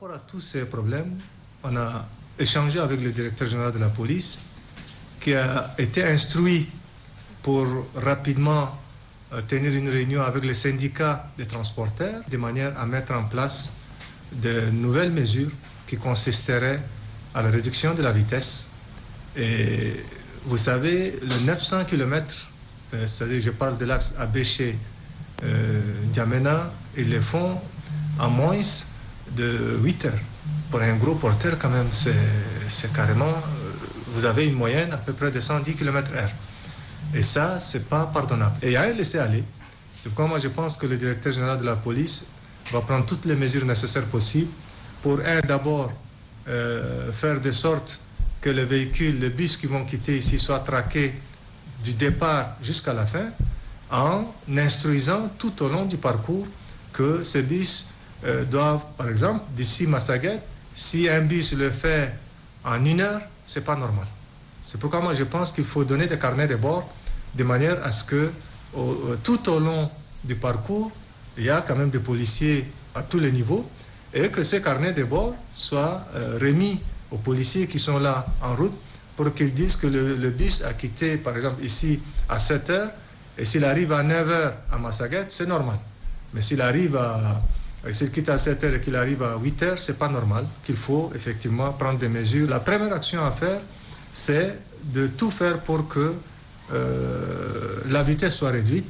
Par rapport à tous ces problèmes, on a échangé avec le directeur général de la police qui a été instruit pour rapidement tenir une réunion avec les syndicats des transporteurs de manière à mettre en place de nouvelles mesures qui consisteraient à la réduction de la vitesse. Et vous savez, le 900 km, c'est-à-dire je parle de l'axe Abéché-N'Djamena, ils le font en moins de 8 heures. Pour un gros porteur, quand même, c'est carrément... vous avez une moyenne à peu près de 110 km/h. Et ça, c'est pas pardonnable. Et il y a un laisser-aller. C'est pourquoi moi, je pense que le directeur général de la police va prendre toutes les mesures nécessaires possibles pour, d'abord, faire de sorte que les véhicules, les bus qui vont quitter ici soient traqués du départ jusqu'à la fin, en instruisant tout au long du parcours que ces bus doivent, par exemple, d'ici Massaguet, si un bus le fait en 1 heure, c'est pas normal. C'est pourquoi moi je pense qu'il faut donner des carnets de bord de manière à ce que tout au long du parcours, il y a quand même des policiers à tous les niveaux et que ces carnets de bord soient remis aux policiers qui sont là en route pour qu'ils disent que le bus a quitté, par exemple, ici à 7 heures et s'il arrive à 9 heures à Massaguet, c'est normal. Mais s'il quitte à 7 heures et qu'il arrive à 8 heures, c'est pas normal, qu'il faut effectivement prendre des mesures. La première action à faire, c'est de tout faire pour que la vitesse soit réduite.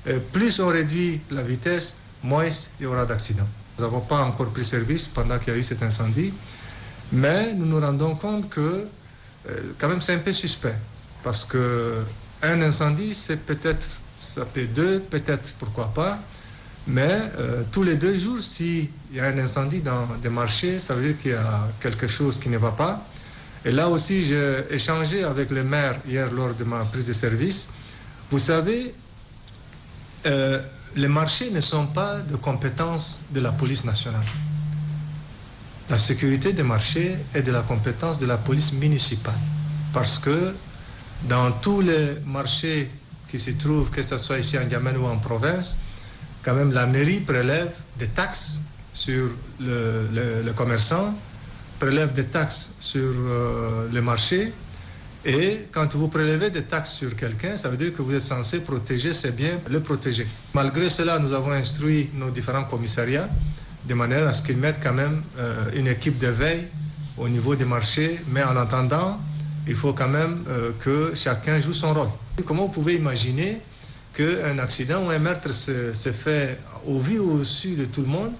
Et plus on réduit la vitesse, moins il y aura d'accidents. Nous n'avons pas encore pris service pendant qu'il y a eu cet incendie, mais nous nous rendons compte que quand même c'est un peu suspect, parce que un incendie, c'est peut-être, ça peut 2, peut-être pourquoi pas, mais tous les 2 jours, s'il y a un incendie dans des marchés, ça veut dire qu'il y a quelque chose qui ne va pas. Et là aussi, j'ai échangé avec le maire hier lors de ma prise de service. Vous savez, les marchés ne sont pas de compétence de la police nationale. La sécurité des marchés est de la compétence de la police municipale. Parce que dans tous les marchés qui se trouvent, que ce soit ici en N'Djamena ou en province, quand même la mairie prélève des taxes sur le commerçant, prélève des taxes sur le marché, et quand vous prélevez des taxes sur quelqu'un, ça veut dire que vous êtes censé protéger ses biens, le protéger. Malgré cela, nous avons instruit nos différents commissariats de manière à ce qu'ils mettent quand même une équipe de veille au niveau des marchés, mais en attendant, il faut quand même que chacun joue son rôle. Comment vous pouvez imaginer qu'un accident ou un meurtre se fait au vu au su de tout le monde,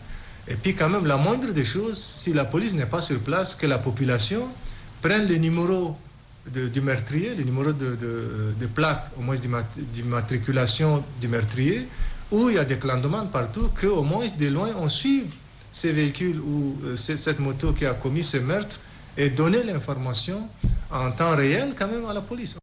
et puis quand même la moindre des choses, si la police n'est pas sur place, que la population prenne le numéro du meurtrier, le numéro de plaque, au moins d'immatriculation du meurtrier, où il y a des clandomans partout, qu'au moins de loin on suive ces véhicules ou cette moto qui a commis ce meurtre et donner l'information en temps réel quand même à la police.